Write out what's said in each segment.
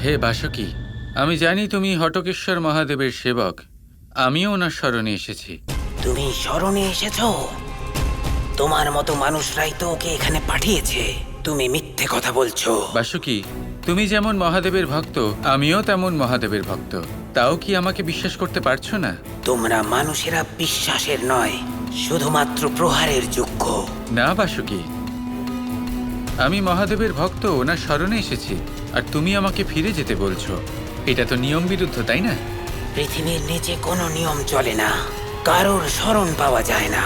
হে বাসুকি, আমি জানি তুমি হটকেশ্বর মহাদেবের সেবক। আমিও ওনার শরণে এসেছি। তুমি শরণে এসেছো? তোমার মতো মানুষরাই তো ওকে এখানে পাঠিয়েছে। তুমি মিথ্যে কথা বলছো। বাসুকি, তুমি যেমন মহাদেবের ভক্ত, আমিও তেমন মহাদেবের ভক্ত। তাও কি আমাকে বিশ্বাস করতে পারছো না? তোমরা মানুষেরা বিশ্বাসের নয়, শুধুমাত্র প্রহারের যোগ্য। না বাসুকি, আমি মহাদেবের ভক্ত, ওনার শরণে এসেছি, আর তুমি আমাকে ফিরে যেতে বলছো। এটা তো নিয়ম বিরুদ্ধ, তাই না? পৃথিবীর নিচে কোনো নিয়ম চলে না, কারোর শরণ পাওয়া যায় না।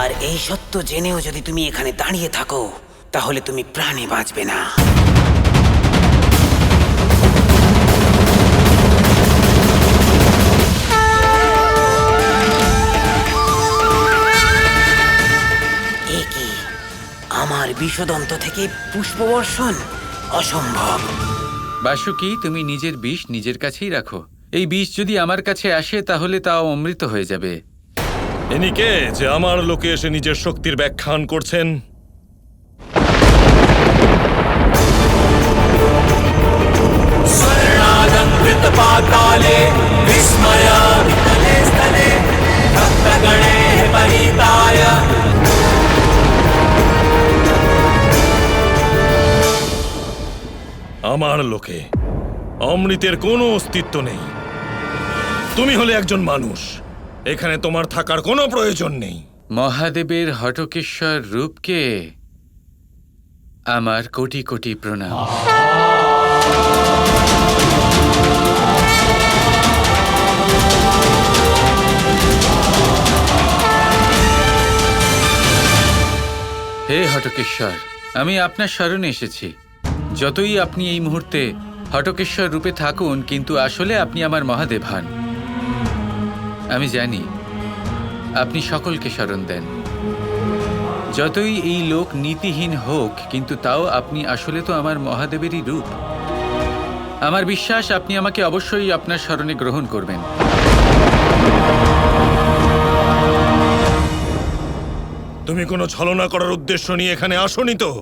আর এই সত্য জেনেও যদি তুমি এখানে দাঁড়িয়ে থাকো, তাহলে তুমি প্রাণে বাঁচবে না। এ কি? আমার বিষদন্ত থেকে পুষ্পবর্ষণ? অসম্ভব। বাসুকি, তুমি নিজের বিষ নিজের কাছেই রাখো। এই বিষ যদি আমার কাছে আসে তাহলে তাও অমৃত হয়ে যাবে। ইনি কে যে আমার লোকে এসে নিজের শক্তির ব্যাখ্যান করছেন? আমার লোকে অমৃতের কোনো অস্তিত্ব নেই। তুমি হলে একজন মানুষ, এখানে তোমার থাকার কোনো প্রয়োজন নেই। মহাদেবের হটকেশ্বর রূপকে আমার কোটি কোটি প্রণাম। হে হটকেশ্বর, আমি আপনার শরণে এসেছি। যতই আপনি এই মুহূর্তে হটকেশ্বর রূপে থাকুন, কিন্তু আসলে আপনি আমার মহাদেব হন। আমি জানি আপনি সকলকে শরণ দেন। যতই এই লোক নীতিহীন হোক, কিন্তু তাও আপনি আসলে তো আমার মহাদেবেরই রূপ। আমার বিশ্বাস আপনি আমাকে অবশ্যই আপনার শরণে গ্রহণ করবেন। তুমি কোনো ছলনা করার উদ্দেশ্য নিয়ে এখানে আসোনি তো?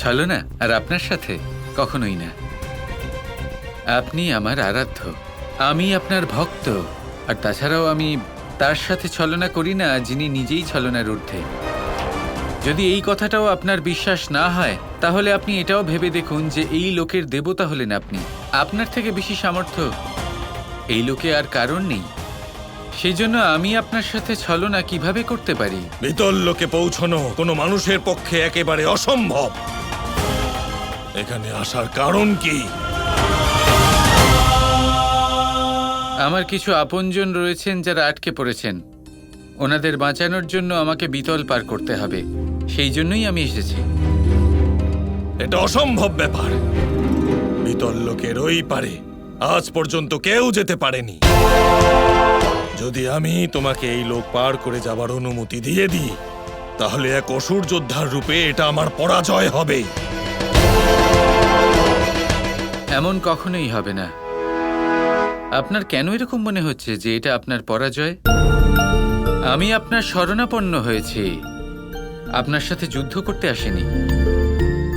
ছলনা আর আপনার সাথে কখনোই না। আপনি আমার আরাধ্য, আমি আপনার ভক্ত। আর তাছাড়াও আমি তার সাথে ছলনা করি না যিনি নিজেই ছলনার ঊর্ধ্বে। যদি এই কথাটাও আপনার বিশ্বাস না হয়, তাহলে আপনি এটাও ভেবে দেখুন যে এই লোকের দেবতা হলেন আপনি। আপনার থেকে বেশি সামর্থ্য এই লোকে আর কারণ নেই। সেই জন্য আমি আপনার সাথে ছলনা কিভাবে করতে পারি? বিতল লোকে পৌঁছানো কোনো মানুষের পক্ষে একেবারে অসম্ভব। এখানে আসার কারণ কি? আমার কিছু আপনজন রয়েছেন যারা আটকে পড়েছেন। ওনাদের বাঁচানোর জন্য আমাকে বিতল পার করতে হবে। সেই জন্যই আমি এসেছি। এটা অসম্ভব ব্যাপার। বিতল লোকের ওই পারে আজ পর্যন্ত কেউ যেতে পারেনি। যদি আমি তোমাকে এই লোক পার করে যাবার অনুমতি দিয়ে দিই, তাহলে এক অসুর যোদ্ধার রূপে এটা আমার পরাজয় হবে। এমন কখনোই হবে না। আপনার কেন এরকম মনে হচ্ছে যে এটা আপনার পরাজয়? আমি আপনার শরণাপন্ন হয়েছি, আপনার সাথে যুদ্ধ করতে আসেনি।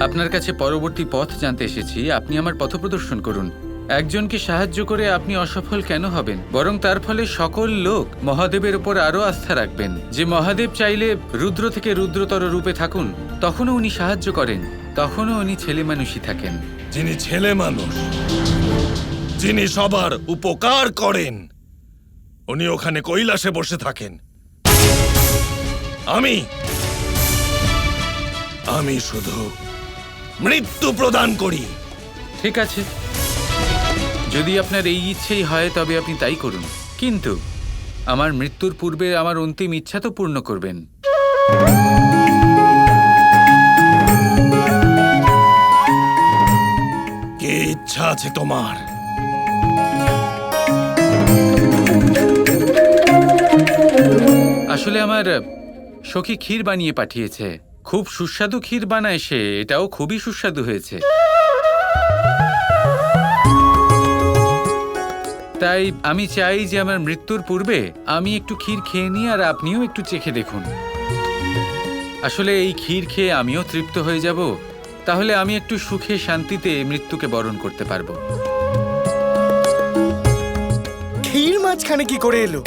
আপনার কাছে পরবর্তী পথ জানতে এসেছি। আপনি আমার পথপ্রদর্শন করুন। একজনকে সাহায্য করে আপনি অসফল কেন হবেন? বরং তার ফলে সকল লোক মহাদেবের উপর আরো আস্থা রাখবেন। যে মহাদেব চাইলে রুদ্র থেকে রুদ্রতর রূপে থাকুন, তখনও উনি সাহায্য করেন, তখনও উনি ছেলে মানুষই থাকেন। যিনি ছেলে মানুষ, যিনি সবার উপকার করেন, উনি ওখানে কৈলাসে বসে থাকেন। আমি শুধু মৃত্যু প্রদান করি। ঠিক আছে, যদি আপনার এই ইচ্ছেই হয় তবে আপনি তাই করুন, কিন্তু আমার মৃত্যুর পূর্বে আমার অন্তিম ইচ্ছা তো পূর্ণ করবেন। কি ইচ্ছা আছে তোমার? আসলে আমার সখী ক্ষীর বানিয়ে পাঠিয়েছে। খুব সুস্বাদু ক্ষীর বানায় সে, এটাও খুবই সুস্বাদু হয়েছে। তাই আমি চাই যে আমার মৃত্যুর পূর্বে আমি একটু ক্ষীর খেয়ে নিই, আর আপনিও একটু চেখে দেখুন। আসলে এই ক্ষীর খেয়ে আমিও তৃপ্ত হয়ে যাব, তাহলে আমি একটু সুখে শান্তিতে মৃত্যুকে বরণ করতে পারবো। ক্ষীর মাঝখানে কি করে এলো?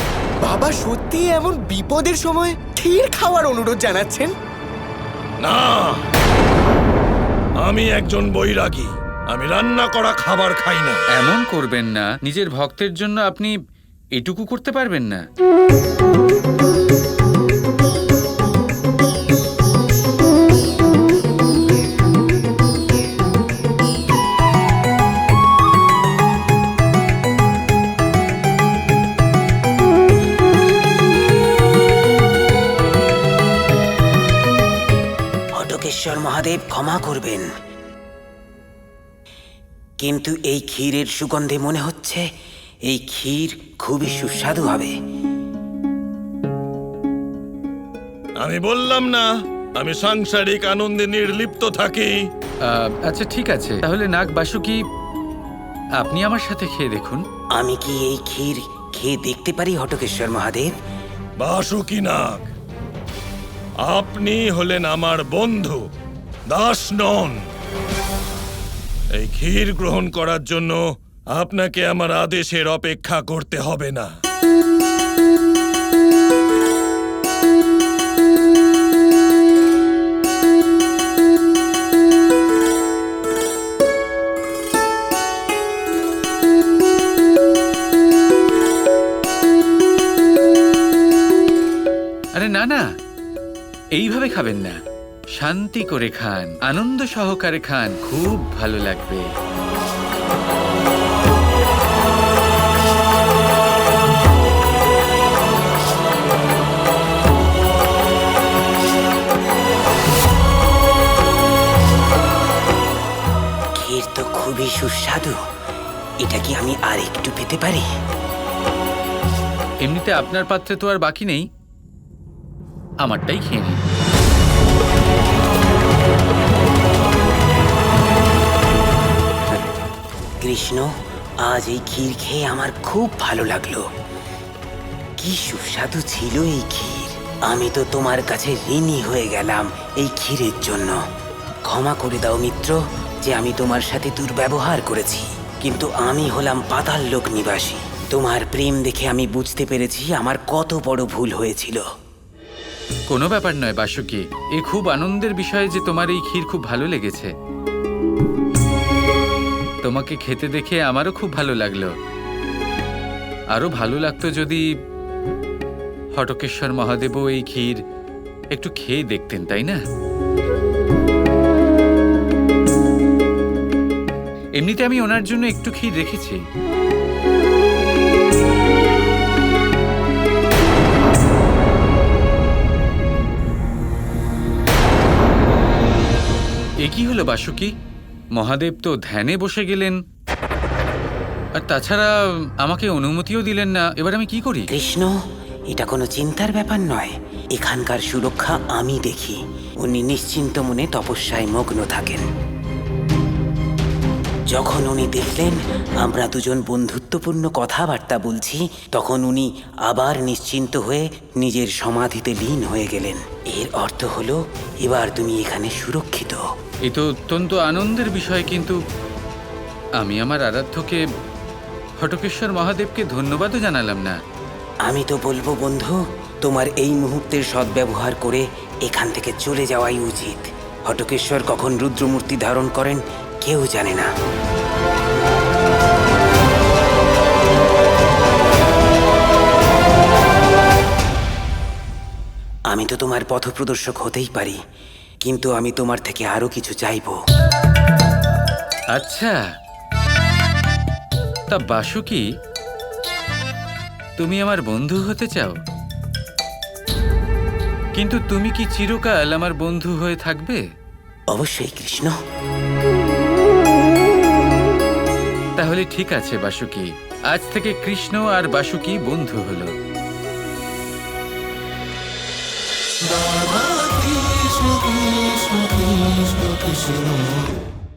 বাবা সত্যি এমন বিপদের সময় ক্ষীর খাওয়ার অনুরোধ জানাচ্ছেন? না, আমি একজন বৈরাগী। আমি রান্না করা খাবার খাই না। এমন করবেন না, নিজের ভক্তের জন্য আপনি এটুকু করতে পারবেন না? হটকেশ্বর মহাদেব ক্ষমা করবেন, কিন্তু এই ক্ষীরের সুগন্ধে মনে হচ্ছে এই ক্ষীর খুবই সুস্বাদু হবে। আমি বললাম না, আমি সাংসারিক আনন্দে নির্লিপ্ত থাকি। আচ্ছা ঠিক আছে, তাহলে নাগ বাসুকি আপনি আমার সাথে খেয়ে দেখুন। আমি কি এই ক্ষীর খেয়ে দেখতে পারি হটকেশ্বর মহাদেব? বাসুকি নাগ, আপনি হলেন আমার বন্ধু, দাস নন। এই ক্ষীর গ্রহণ করার জন্য আপনাকে আমার আদেশের অপেক্ষা করতে হবে না। আরে না না, এইভাবে খাবেন না, শান্তি করে খান, আনন্দ সহকারে খান, খুব ভালো লাগবে। ক্ষীর তো খুবই সুস্বাদু, এটা কি আমি আর একটু পেতে পারি? এমনিতে আপনার পাত্রে তো আর বাকি নেই, আমারটাই খেয়ে নিন। কৃষ্ণ, আজ এই ক্ষীর খেয়ে আমার খুব ভালো লাগলো। কি সুস্বাদু ছিল এই ক্ষীর। আমি তো তোমার কাছে ঋণী হয়ে গেলাম এই ক্ষীরের জন্য। ক্ষমা করে দাও মিত্র যে আমি তোমার সাথে দুর্ব্যবহার করেছি, কিন্তু আমি হলাম পাতাল লোক নিবাসী। তোমার প্রেম দেখে আমি বুঝতে পেরেছি আমার কত বড় ভুল হয়েছিল। কোনো ব্যাপার নয় বাসুকি, এ খুব আনন্দের বিষয় যে তোমার এই ক্ষীর খুব ভালো লেগেছে। তোমাকে খেতে দেখে আমারও খুব ভালো লাগলো। আরো ভালো লাগতো যদি হটকেশ্বর মহাদেবও এই ক্ষীর একটু খেয়ে দেখতেন, তাই না? এমনিতে আমি ওনার জন্য একটু ক্ষীর রেখেছি। এ কি হলো বাসুকি? মহাদেব তো ধ্যানে বসে গেলেন, আর তাছাড়া আমাকে অনুমতিও দিলেন না। এবার আমি কি করি? কৃষ্ণ, এটা কোনো চিন্তার ব্যাপার নয়। এখানকার সুরক্ষা আমি দেখি। উনি নিশ্চিন্ত মনে তপস্যায় মগ্ন থাকেন। যখন উনি দেখলেন আমরা দুজন বন্ধুত্বপূর্ণ কথাবার্তা বলছি, তখন উনি আবার নিশ্চিন্ত হয়ে নিজের সমাধিতে লীন হয়ে গেলেন। এর অর্থ হলো এবার তুমি এখানে সুরক্ষিত। এ তো অত্যন্ত আনন্দের বিষয়, কিন্তু আমি আমার আরাধ্যকে হটকেশ্বর মহাদেবকে ধন্যবাদও জানালাম না। আমি তো বলবো বন্ধু, তোমার এই মুহূর্তের সদ্ব্যবহার করে এখান থেকে চলে যাওয়াই উচিত। হটকেশ্বর কখন রুদ্রমূর্তি ধারণ করেন কেউ জানে না। আমি তো তোমার পথপ্রদর্শক হতেই পারি, কিন্তু আমি তোমার থেকে আরো কিছু চাইবো। আচ্ছা, তা বাসুকি, তুমি আমার বন্ধু হতে চাও? কিন্তু তুমি কি চিরকাল আমার বন্ধু হয়ে থাকবে? অবশ্যই কৃষ্ণ। তাহলে ঠিক আছে বাসুকি, আজ থেকে কৃষ্ণ আর বাসুকি বন্ধু হলো। Krishna Krishna Krishna Krishna